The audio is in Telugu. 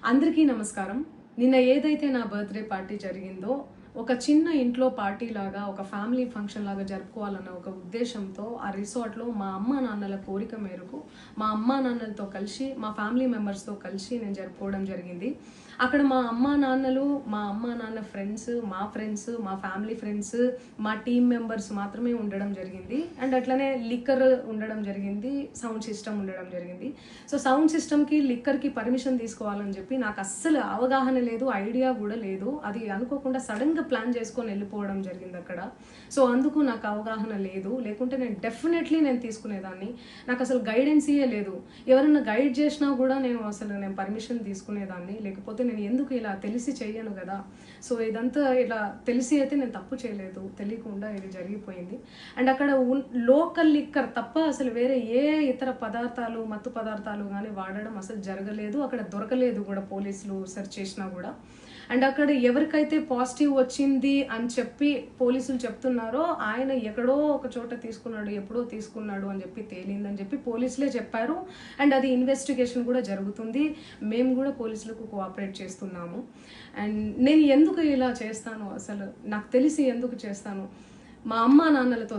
అందరికీ నమస్కారం. నిన్న ఏదైతే నా బర్త్‌డే పార్టీ జరిగిందో, ఒక చిన్న ఇంట్లో పార్టీ లాగా, ఒక ఫ్యామిలీ ఫంక్షన్ లాగా జరుపుకోవాలన్న ఒక ఉద్దేశంతో ఆ రిసార్ట్‌లో మా అమ్మానాన్నల కోరిక మేరకు, మా అమ్మానాన్నలతో కలిసి, మా ఫ్యామిలీ మెంబర్స్‌తో కలిసి నేను జరుపుకోవడం జరిగింది. అక్కడ మా అమ్మానాన్నలు, మా అమ్మానాన్న ఫ్రెండ్స్, మా ఫ్రెండ్స్, మా ఫ్యామిలీ ఫ్రెండ్స్, మా టీమ్ మెంబర్స్ మాత్రమే ఉండడం జరిగింది. అండ్ అట్లనే లిక్కర్ ఉండడం జరిగింది, సౌండ్ సిస్టమ్ ఉండడం జరిగింది. సో సౌండ్ సిస్టమ్‌కి, లిక్కర్‌కి పర్మిషన్ తీసుకోవాలని చెప్పి నాకు అస్సలు అవగాహన లేదు, ఐడియా కూడా లేదు. అది అనుకోకుండా సడన్‌గా ప్లాన్ చేసుకొని వెళ్ళిపోవడం జరిగింది అక్కడ. సో అందుకు నాకు అవగాహన లేదు. లేకుంటే నేను తీసుకునేదాన్ని. నాకు అసలు గైడెన్సీయే లేదు. ఎవరైనా గైడ్ చేసినా కూడా నేను పర్మిషన్ తీసుకునేదాన్ని. లేకపోతే నేను ఎందుకు ఇలా తెలిసి చెయ్యను కదా. సో ఇదంతా ఇలా తెలిసి అయితే నేను తప్పు చేయలేదు, తెలియకుండా ఇది జరిగిపోయింది. అండ్ అక్కడ లోకల్ లిక్కర్ తప్ప అసలు వేరే ఏ ఇతర పదార్థాలు, మత్తు పదార్థాలు కానీ వాడడం అసలు జరగలేదు. అక్కడ దొరకలేదు కూడా, పోలీసులు సెర్చ్ చేసినా కూడా. అండ్ అక్కడ ఎవరికైతే పాజిటివ్ వచ్చింది అని చెప్పి పోలీసులు చెప్తున్నారో ఆయన ఎక్కడో ఒక చోట తీసుకున్నాడు, ఎప్పుడో తీసుకున్నాడు అని చెప్పి తేలిందని చెప్పి పోలీసులే చెప్పారు. అండ్ అది ఇన్వెస్టిగేషన్ కూడా జరుగుతుంది. మేము కూడా పోలీసులకు కోఆపరేట్ చేస్తున్నాము. అండ్ నేను ఎందుకు ఇలా చేస్తాను, అసలు నాకు తెలిసి ఎందుకు చేస్తాను, మా అమ్మా నాన్నలతో